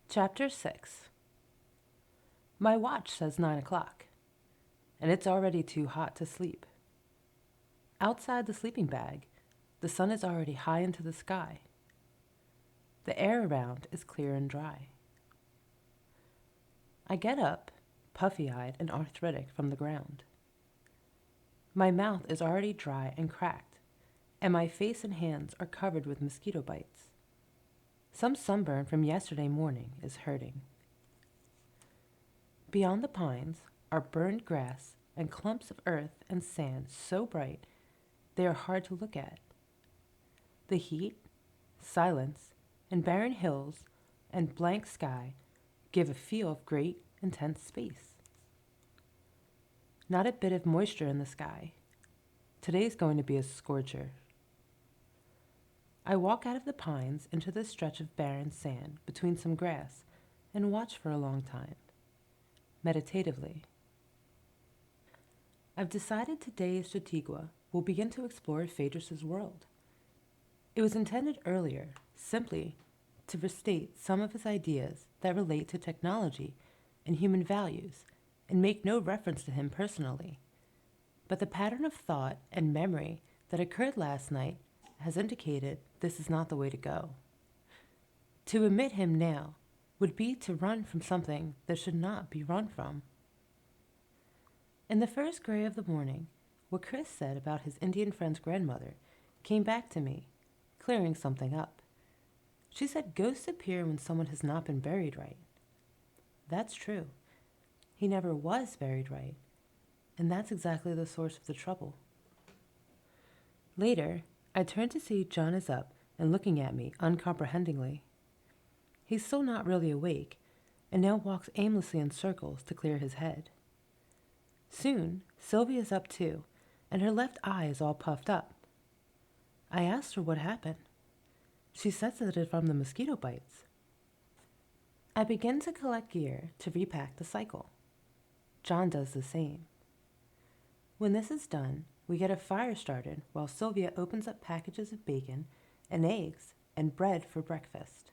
Chapter 6. My watch says 9 o'clock, and it's already too hot to sleep. Outside the sleeping bag, the sun is already high into the sky. The air around is clear and dry. I get up, puffy-eyed and arthritic from the ground. My mouth is already dry and cracked, and my face and hands are covered with mosquito bites. Some sunburn from yesterday morning is hurting. Beyond the pines are burned grass and clumps of earth and sand so bright they are hard to look at. The heat, silence, and barren hills and blank sky give a feel of great, intense space. Not a bit of moisture in the sky. Today's going to be a scorcher. I walk out of the pines into the stretch of barren sand between some grass and watch for a long time, meditatively. I've decided today's Chatigua will begin to explore Phaedrus's world. It was intended earlier simply to restate some of his ideas that relate to technology and human values and make no reference to him personally. But the pattern of thought and memory that occurred last night has indicated this is not the way to go. To omit him now would be to run from something that should not be run from. In the first gray of the morning, what Chris said about his Indian friend's grandmother came back to me, clearing something up. She said ghosts appear when someone has not been buried right. That's true. He never was buried right, and that's exactly the source of the trouble. Later, I turn to see John is up and looking at me uncomprehendingly. He's still not really awake, and now walks aimlessly in circles to clear his head. Soon, Sylvia's up too, and her left eye is all puffed up. I asked her what happened. She says that it's from the mosquito bites. I begin to collect gear to repack the cycle. John does the same. When this is done, we get a fire started while Sylvia opens up packages of bacon and eggs and bread for breakfast.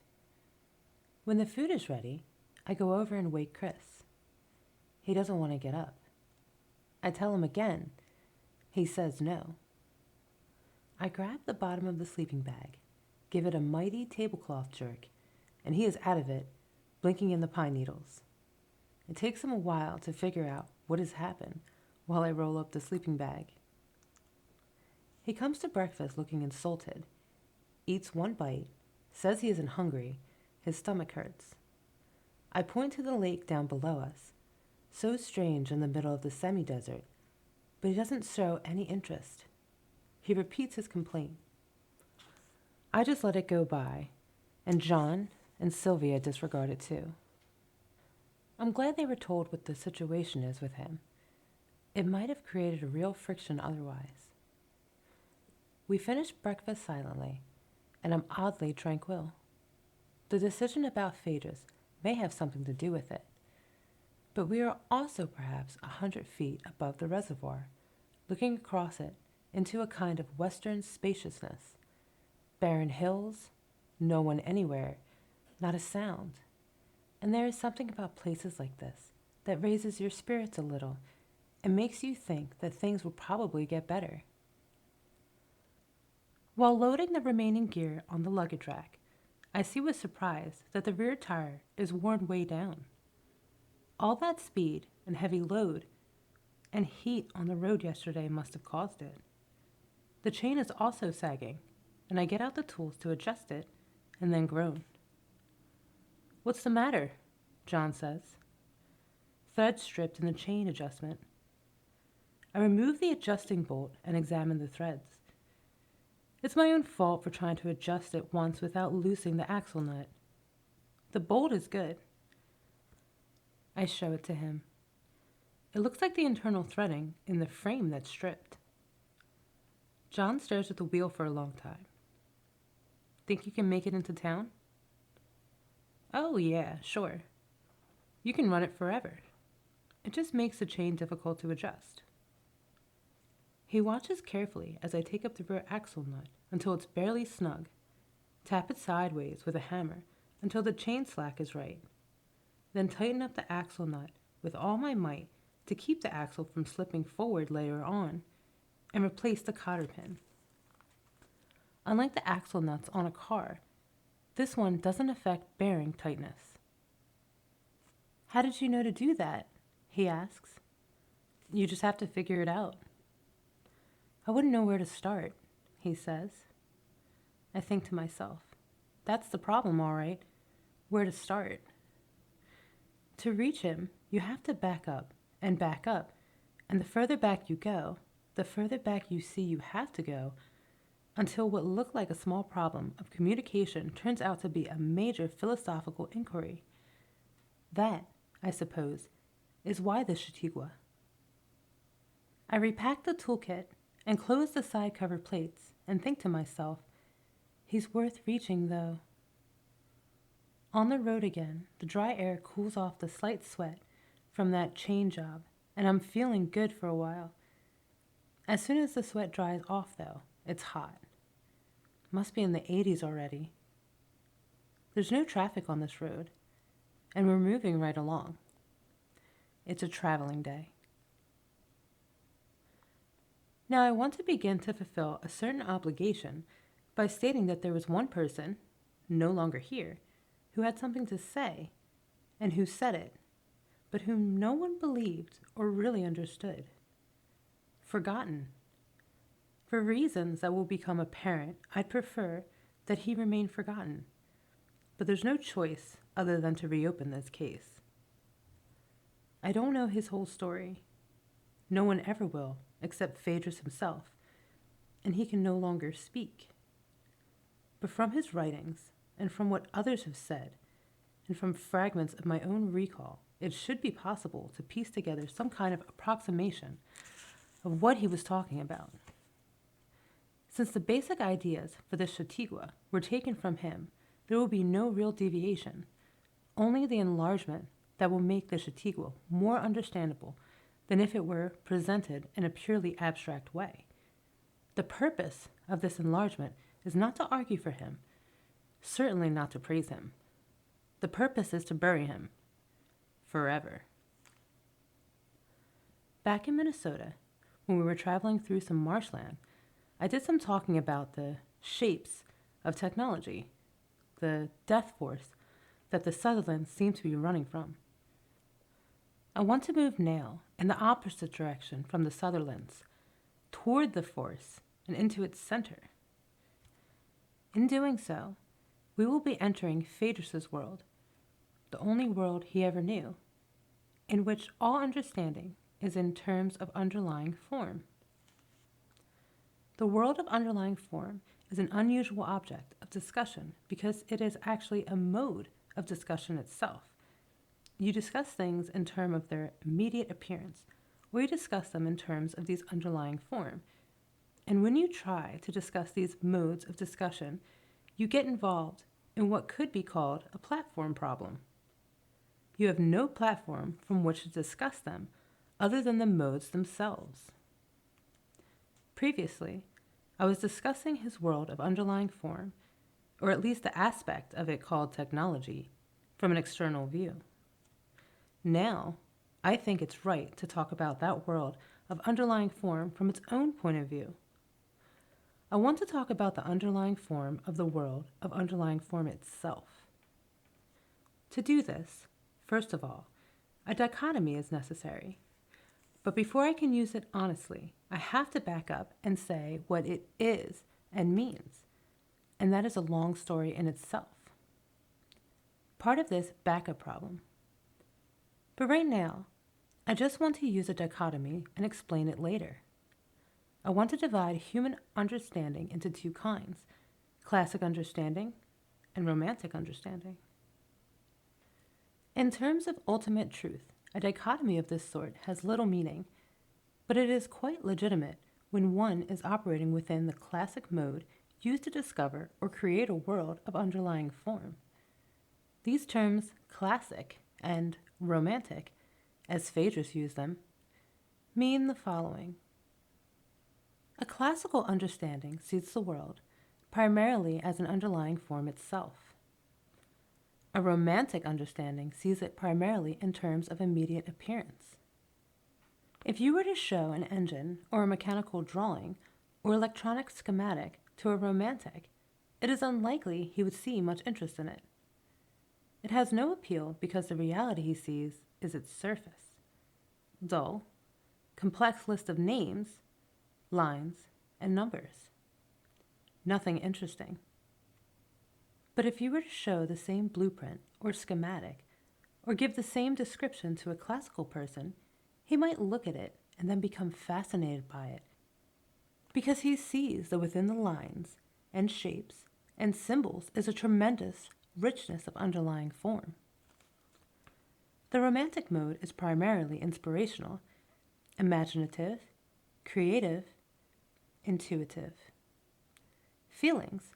When the food is ready, I go over and wake Chris. He doesn't want to get up. I tell him again. He says no. I grab the bottom of the sleeping bag, give it a mighty tablecloth jerk, and he is out of it, blinking in the pine needles. It takes him a while to figure out what has happened while I roll up the sleeping bag. He comes to breakfast looking insulted, eats one bite, says he isn't hungry, his stomach hurts. I point to the lake down below us, so strange in the middle of the semi-desert, but he doesn't show any interest. He repeats his complaint. I just let it go by, and John and Sylvia disregard it too. I'm glad they were told what the situation is with him. It might have created a real friction otherwise. We finish breakfast silently, and I'm oddly tranquil. The decision about Phaedrus may have something to do with it, but we are also perhaps 100 feet above the reservoir, looking across it into a kind of western spaciousness. Barren hills, no one anywhere, not a sound. And there is something about places like this that raises your spirits a little and makes you think that things will probably get better. While loading the remaining gear on the luggage rack, I see with surprise that the rear tire is worn way down. All that speed and heavy load and heat on the road yesterday must have caused it. The chain is also sagging, and I get out the tools to adjust it and then groan. "What's the matter?" John says. Thread stripped in the chain adjustment. I remove the adjusting bolt and examine the threads. It's my own fault for trying to adjust it once without loosening the axle nut. The bolt is good. I show it to him. It looks like the internal threading in the frame that's stripped. John stares at the wheel for a long time. "Think you can make it into town?" "Oh, yeah, sure. You can run it forever. It just makes the chain difficult to adjust." He watches carefully as I take up the rear axle nut until it's barely snug, tap it sideways with a hammer, until the chain slack is right. Then tighten up the axle nut with all my might to keep the axle from slipping forward later on, and replace the cotter pin. Unlike the axle nuts on a car, this one doesn't affect bearing tightness. How did you know to do that? He asks. You just have to figure it out. I wouldn't know where to start, he says. I think to myself, that's the problem, all right. Where to start? To reach him, you have to back up, and the further back you go, the further back you see you have to go, until what looked like a small problem of communication turns out to be a major philosophical inquiry. That, I suppose, is why the Chautauqua. I repack the toolkit and close the side cover plates and think to myself, he's worth reaching though. On the road again, the dry air cools off the slight sweat from that chain job, and I'm feeling good for a while. As soon as the sweat dries off though, it's hot. Must be in the 80s already. There's no traffic on this road, and we're moving right along. It's a traveling day. Now I want to begin to fulfill a certain obligation by stating that there was one person, no longer here, who had something to say, and who said it, but whom no one believed or really understood. Forgotten. For reasons that will become apparent, I'd prefer that he remain forgotten, but there's no choice other than to reopen this case. I don't know his whole story. No one ever will, except Phaedrus himself, and he can no longer speak. But from his writings, and from what others have said, and from fragments of my own recall, it should be possible to piece together some kind of approximation of what he was talking about. Since the basic ideas for the Chautauqua were taken from him, there will be no real deviation, only the enlargement that will make the Chautauqua more understandable than if it were presented in a purely abstract way. The purpose of this enlargement is not to argue for him, certainly not to praise him. The purpose is to bury him forever. Back in Minnesota, when we were traveling through some marshland, I did some talking about the shapes of technology, the death force that the Sutherlands seem to be running from. I want to move now in the opposite direction from the Sutherlands, toward the force and into its center. In doing so, we will be entering Phaedrus's world, the only world he ever knew, in which all understanding is in terms of underlying form. The world of underlying form is an unusual object of discussion because it is actually a mode of discussion itself. You discuss things in terms of their immediate appearance, or you discuss them in terms of these underlying form. And when you try to discuss these modes of discussion, you get involved in what could be called a platform problem. You have no platform from which to discuss them other than the modes themselves. Previously, I was discussing his world of underlying form, or at least the aspect of it called technology, from an external view. Now, I think it's right to talk about that world of underlying form from its own point of view. I want to talk about the underlying form of the world of underlying form itself. To do this, first of all, a dichotomy is necessary. But before I can use it honestly, I have to back up and say what it is and means. And that is a long story in itself. Part of this backup problem. But right now, I just want to use a dichotomy and explain it later. I want to divide human understanding into two kinds, classic understanding and romantic understanding. In terms of ultimate truth, a dichotomy of this sort has little meaning, but it is quite legitimate when one is operating within the classic mode used to discover or create a world of underlying form. These terms, classic and romantic, as Phaedrus used them, mean the following. A classical understanding sees the world primarily as an underlying form itself. A romantic understanding sees it primarily in terms of immediate appearance. If you were to show an engine or a mechanical drawing or electronic schematic to a romantic, it is unlikely he would see much interest in it. It has no appeal because the reality he sees is its surface. Dull, complex list of names, lines, and numbers. Nothing interesting. But if you were to show the same blueprint or schematic, or give the same description to a classical person, he might look at it and then become fascinated by it, because he sees that within the lines and shapes and symbols is a tremendous richness of underlying form. The romantic mode is primarily inspirational, imaginative, creative, intuitive. Feelings,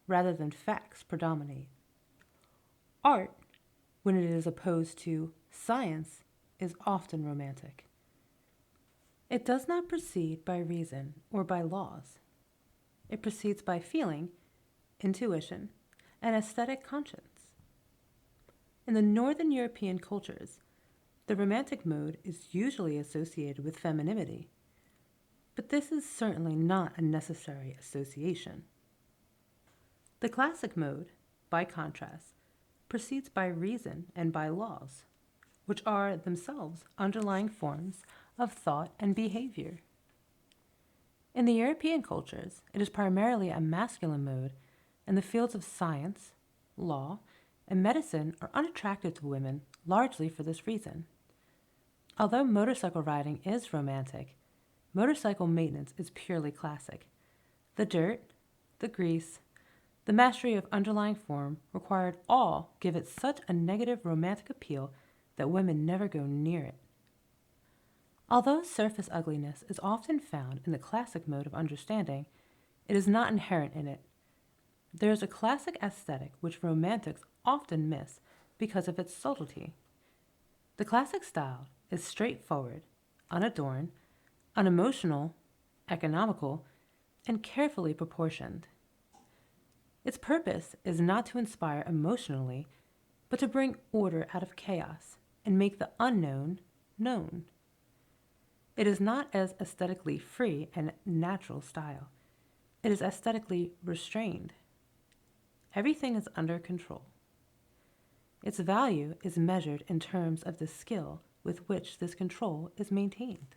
rather than facts, predominate. Art, when it is opposed to science, is often romantic. It does not proceed by reason or by laws. It proceeds by feeling, intuition, and aesthetic conscience. In the Northern European cultures, the romantic mode is usually associated with femininity, but this is certainly not a necessary association. The classic mode, by contrast, proceeds by reason and by laws, which are themselves underlying forms of thought and behavior. In the European cultures, it is primarily a masculine mode, and the fields of science, law, and medicine are unattractive to women largely for this reason. Although motorcycle riding is romantic, motorcycle maintenance is purely classic. The dirt, the grease, the mastery of underlying form required all give it such a negative romantic appeal that women never go near it. Although surface ugliness is often found in the classic mode of understanding, it is not inherent in it. There is a classic aesthetic which romantics often miss because of its subtlety. The classic style is straightforward, unadorned, unemotional, economical, and carefully proportioned. Its purpose is not to inspire emotionally, but to bring order out of chaos and make the unknown known. It is not as aesthetically free and natural style. It is aesthetically restrained. Everything is under control. Its value is measured in terms of the skill with which this control is maintained.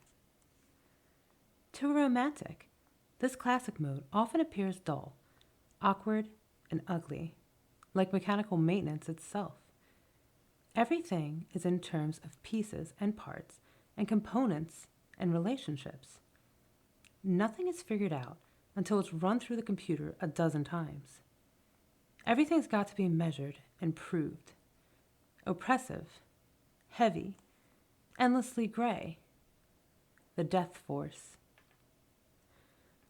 To a romantic, this classic mode often appears dull, awkward, and ugly, like mechanical maintenance itself. Everything is in terms of pieces and parts and components and relationships. Nothing is figured out until it's run through the computer a dozen times. Everything's got to be measured and proved. Oppressive, heavy, endlessly gray. The death force.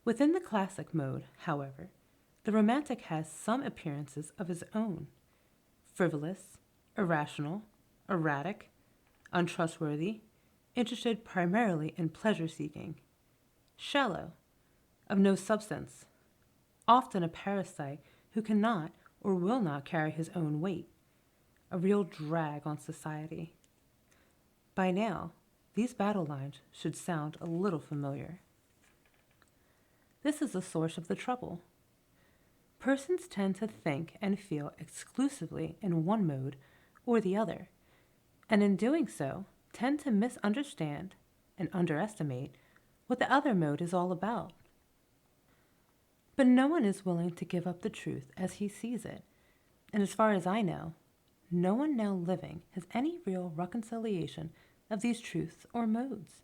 Within the classic mode, however, the romantic has some appearances of his own: frivolous, irrational, erratic, untrustworthy, interested primarily in pleasure-seeking, shallow, of no substance, often a parasite who cannot or will not carry his own weight, a real drag on society. By now, these battle lines should sound a little familiar. This is the source of the trouble. Persons tend to think and feel exclusively in one mode or the other, and in doing so, tend to misunderstand and underestimate what the other mode is all about. But no one is willing to give up the truth as he sees it, and as far as I know, no one now living has any real reconciliation of these truths or modes.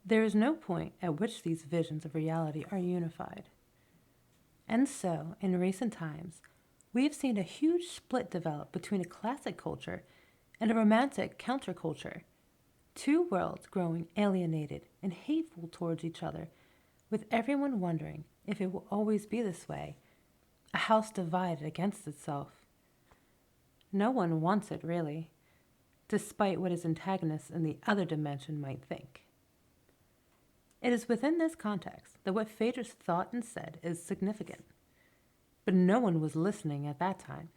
There is no point at which these visions of reality are unified. And so, in recent times, we have seen a huge split develop between a classic culture and a romantic counterculture, two worlds growing alienated and hateful towards each other, with everyone wondering if it will always be this way, a house divided against itself. No one wants it, really, despite what his antagonists in the other dimension might think. It is within this context that what Phaedrus thought and said is significant. But no one was listening at that time,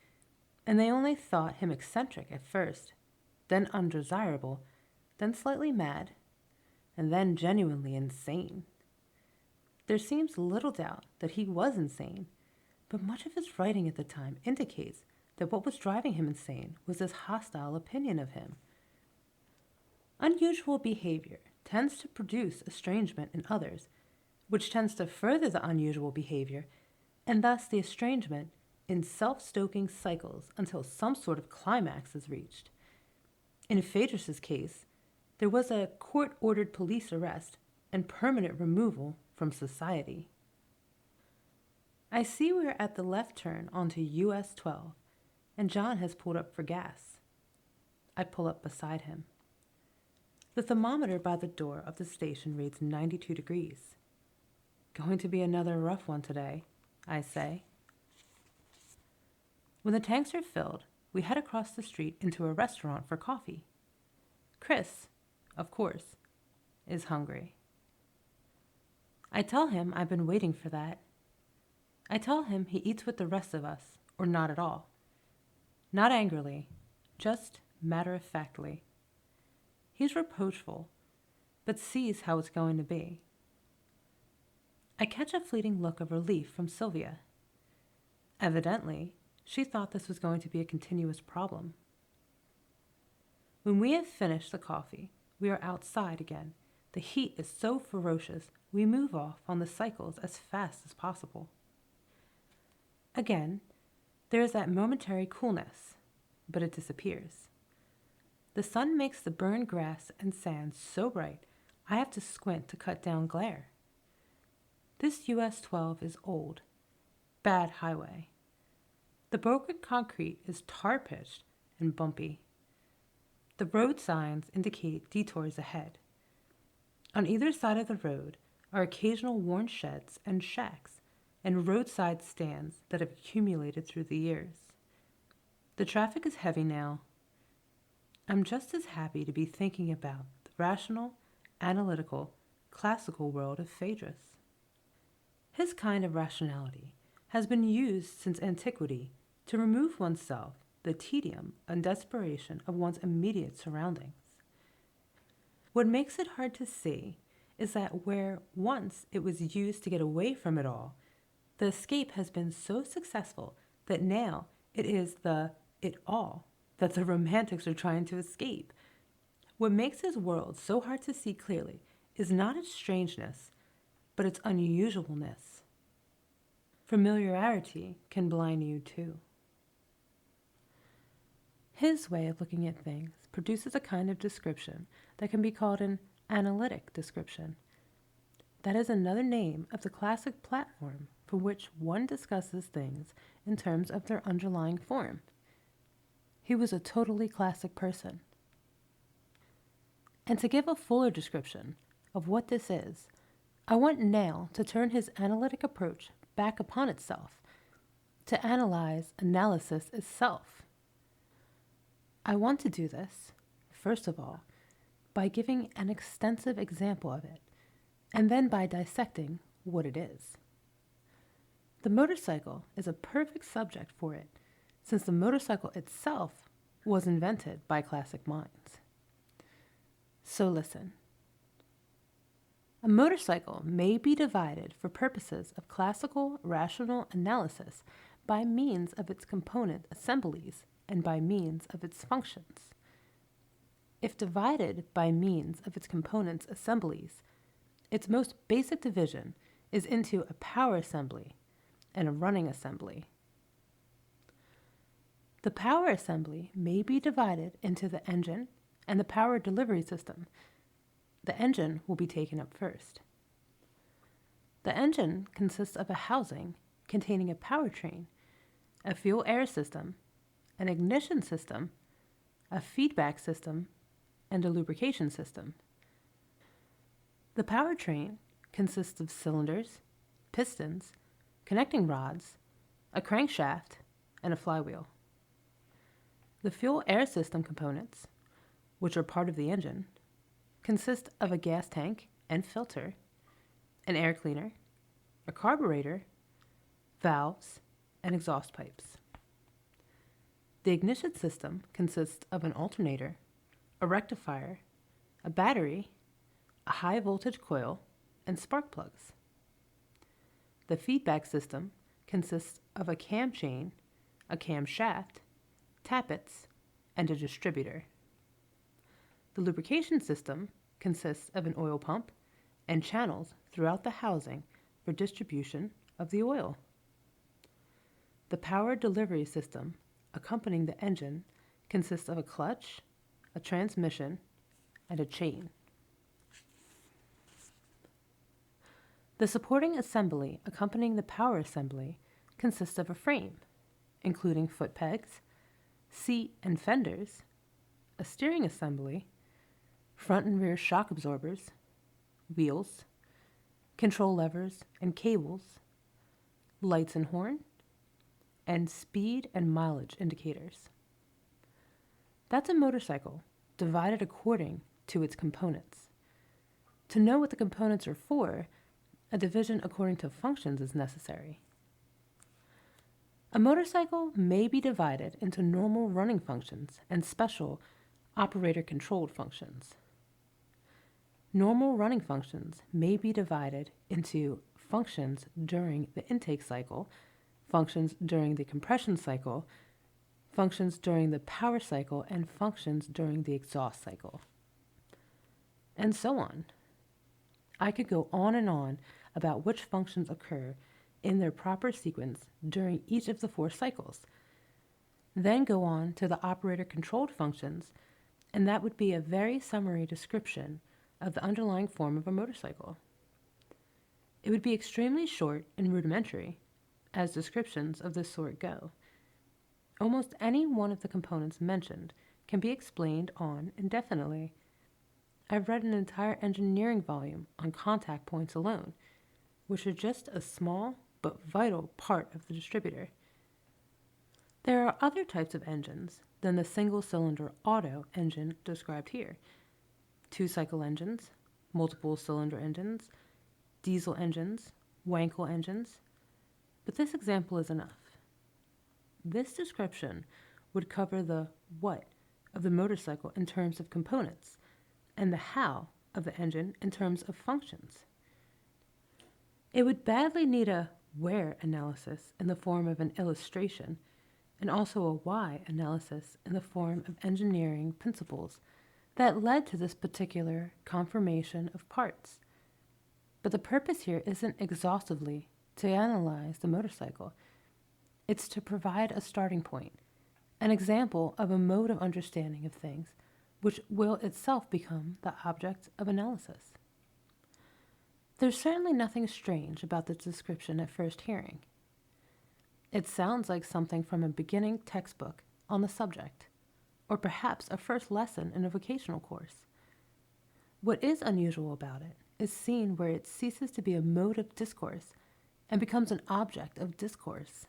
and they only thought him eccentric at first, then undesirable, then slightly mad, and then genuinely insane. There seems little doubt that he was insane, but much of his writing at the time indicates that what was driving him insane was this hostile opinion of him. Unusual behavior tends to produce estrangement in others, which tends to further the unusual behavior, and thus the estrangement in self-stoking cycles until some sort of climax is reached. In Phaedrus's case, there was a court-ordered police arrest and permanent removal from society. I see we're at the left turn onto US 12, and John has pulled up for gas. I pull up beside him. The thermometer by the door of the station reads 92 degrees. Going to be another rough one today, I say. When the tanks are filled, we head across the street into a restaurant for coffee. Chris, of course, is hungry. I tell him I've been waiting for that. I tell him he eats with the rest of us, or not at all. Not angrily, just matter-of-factly. He's reproachful, but sees how it's going to be. I catch a fleeting look of relief from Sylvia. Evidently, she thought this was going to be a continuous problem. When we have finished the coffee, we are outside again. The heat is so ferocious, we move off on the cycles as fast as possible. Again, there is that momentary coolness, but it disappears. The sun makes the burned grass and sand so bright, I have to squint to cut down glare. This US 12 is old, bad highway. The broken concrete is tar-pitched and bumpy. The road signs indicate detours ahead. On either side of the road are occasional worn sheds and shacks and roadside stands that have accumulated through the years. The traffic is heavy now. I'm just as happy to be thinking about the rational, analytical, classical world of Phaedrus. His kind of rationality has been used since antiquity to remove oneself the tedium and desperation of one's immediate surroundings. What makes it hard to see is that where once it was used to get away from it all, the escape has been so successful that now it is the it all that the romantics are trying to escape. What makes his world so hard to see clearly is not its strangeness, but its unusualness. Familiarity can blind you too. His way of looking at things produces a kind of description that can be called an analytic description. That is another name of the classic platform from which one discusses things in terms of their underlying form. He was a totally classic person. And to give a fuller description of what this is, I want now to turn his analytic approach back upon itself, to analyze analysis itself. I want to do this, first of all, by giving an extensive example of it, and then by dissecting what it is. The motorcycle is a perfect subject for it, since the motorcycle itself was invented by classic minds. So listen. A motorcycle may be divided for purposes of classical rational analysis by means of its component assemblies and by means of its functions. If divided by means of its components assemblies, its most basic division is into a power assembly and a running assembly. The power assembly may be divided into the engine and the power delivery system. The engine will be taken up first. The engine consists of a housing containing a powertrain, a fuel-air system, an ignition system, a feedback system, and a lubrication system. The powertrain consists of cylinders, pistons, connecting rods, a crankshaft, and a flywheel. The fuel-air system components, which are part of the engine, consist of a gas tank and filter, an air cleaner, a carburetor, valves, and exhaust pipes. The ignition system consists of an alternator, a rectifier, a battery, a high voltage coil, and spark plugs. The feedback system consists of a cam chain, a camshaft, tappets, and a distributor. The lubrication system consists of an oil pump and channels throughout the housing for distribution of the oil. The power delivery system accompanying the engine consists of a clutch, a transmission, and a chain. The supporting assembly accompanying the power assembly consists of a frame, including foot pegs, seat and fenders, a steering assembly, front and rear shock absorbers, wheels, control levers and cables, lights and horn, and speed and mileage indicators. That's a motorcycle divided according to its components. To know what the components are for, a division according to functions is necessary. A motorcycle may be divided into normal running functions and special operator-controlled functions. Normal running functions may be divided into functions during the intake cycle, functions during the compression cycle, functions during the power cycle, and functions during the exhaust cycle, and so on. I could go on and on about which functions occur in their proper sequence during each of the 4 cycles, then go on to the operator-controlled functions, and that would be a very summary description of the underlying form of a motorcycle. It would be extremely short and rudimentary, as descriptions of this sort go. Almost any one of the components mentioned can be explained on indefinitely. I've read an entire engineering volume on contact points alone, which are just a small but vital part of the distributor. There are other types of engines than the single-cylinder Otto engine described here. 2-cycle engines, multiple-cylinder engines, diesel engines, Wankel engines, but this example is enough. This description would cover the what of the motorcycle in terms of components, and the how of the engine in terms of functions. It would badly need a where analysis in the form of an illustration, and also a why analysis in the form of engineering principles that led to this particular conformation of parts. But the purpose here isn't exhaustively to analyze the motorcycle. It's to provide a starting point, an example of a mode of understanding of things which will itself become the object of analysis. There's certainly nothing strange about this description at first hearing. It sounds like something from a beginning textbook on the subject, or perhaps a first lesson in a vocational course. What is unusual about it is seen where it ceases to be a mode of discourse and becomes an object of discourse.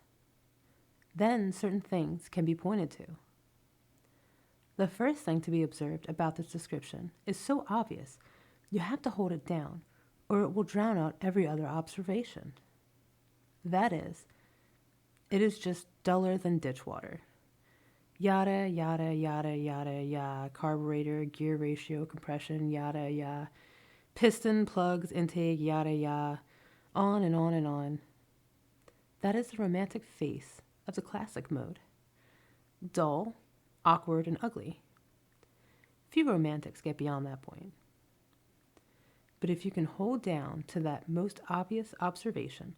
Then certain things can be pointed to. The first thing to be observed about this description is so obvious you have to hold it down, or it will drown out every other observation. That is, it is just duller than ditch water. Yada, yada, yada, yada, yada, carburetor, gear ratio, compression, yada, yada, piston, plugs, intake, yada, yada, on and on and on. That is the romantic face of the classic mode. Dull, awkward, and ugly. Few romantics get beyond that point. But if you can hold down to that most obvious observation,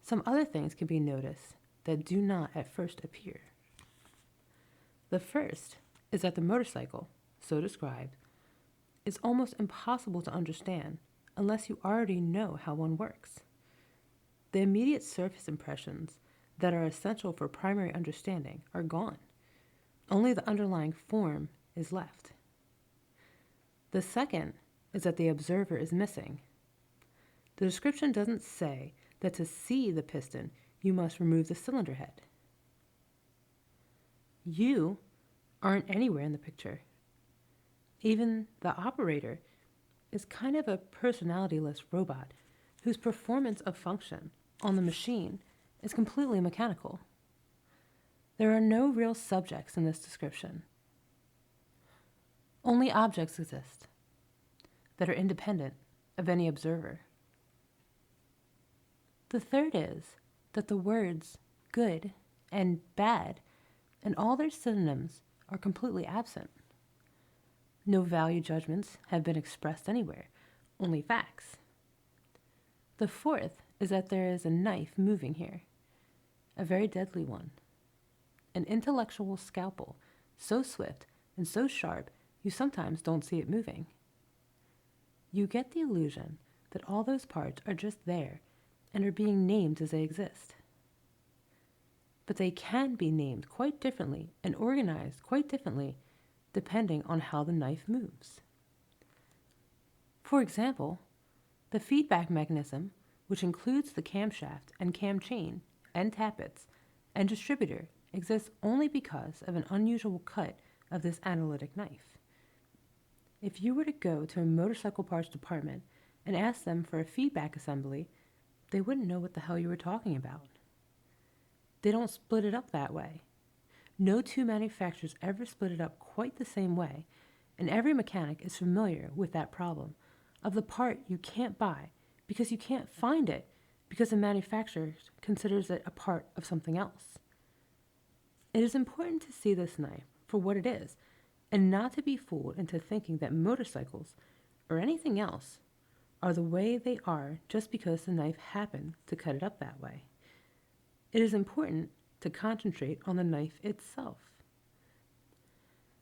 some other things can be noticed that do not at first appear. The first is that the motorcycle, so described, is almost impossible to understand unless you already know how one works. The immediate surface impressions that are essential for primary understanding are gone. Only the underlying form is left. The second is that the observer is missing. The description doesn't say that to see the piston, you must remove the cylinder head. You aren't anywhere in the picture. Even the operator is kind of a personality-less robot whose performance of function on the machine is completely mechanical. There are no real subjects in this description. Only objects exist that are independent of any observer. The third is that the words good and bad and all their synonyms are completely absent. No value judgments have been expressed anywhere, only facts. The fourth is that there is a knife moving here, a very deadly one, an intellectual scalpel, so swift and so sharp you sometimes don't see it moving. You get the illusion that all those parts are just there and are being named as they exist. But they can be named quite differently and organized quite differently depending on how the knife moves. For example, the feedback mechanism, which includes the camshaft and cam chain and tappets and distributor, exists only because of an unusual cut of this analytic knife. If you were to go to a motorcycle parts department and ask them for a feedback assembly, they wouldn't know what the hell you were talking about. They don't split it up that way. No two manufacturers ever split it up quite the same way, and every mechanic is familiar with that problem of the part you can't buy because you can't find it because the manufacturer considers it a part of something else. It is important to see this knife for what it is and not to be fooled into thinking that motorcycles or anything else are the way they are just because the knife happened to cut it up that way. It is important to concentrate on the knife itself.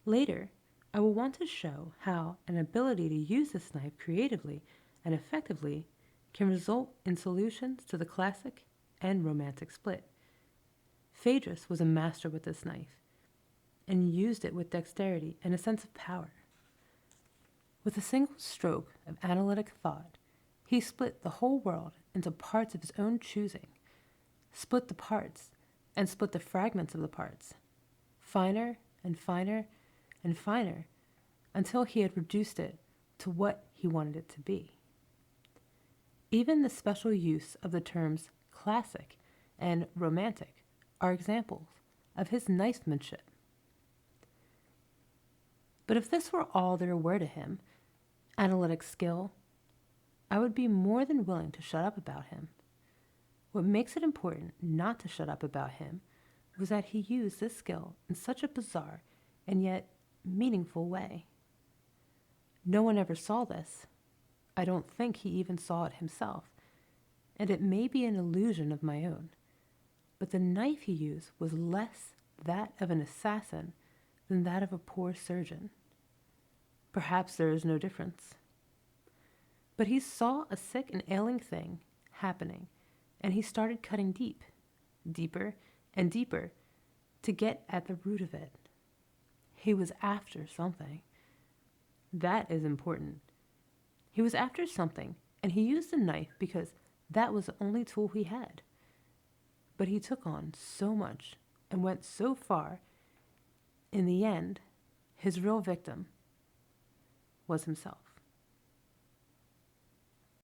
Later, I will want to show how an ability to use this knife creatively and effectively can result in solutions to the classic and romantic split. Phaedrus was a master with this knife and used it with dexterity and a sense of power. With a single stroke of analytic thought, he split the whole world into parts of his own choosing, split the parts and split the fragments of the parts, finer and finer and finer, until he had reduced it to what he wanted it to be. Even the special use of the terms classic and romantic are examples of his knifemanship. But if this were all there were to him, analytic skill, I would be more than willing to shut up about him. What makes it important not to shut up about him was that he used this skill in such a bizarre and yet meaningful way. No one ever saw this. I don't think he even saw it himself, and it may be an illusion of my own, but the knife he used was less that of an assassin than that of a poor surgeon. Perhaps there is no difference. But he saw a sick and ailing thing happening, and he started cutting deep, deeper and deeper, to get at the root of it. He was after something. That is important. He was after something, and he used the knife because that was the only tool he had. But he took on so much and went so far. In the end, his real victim was himself.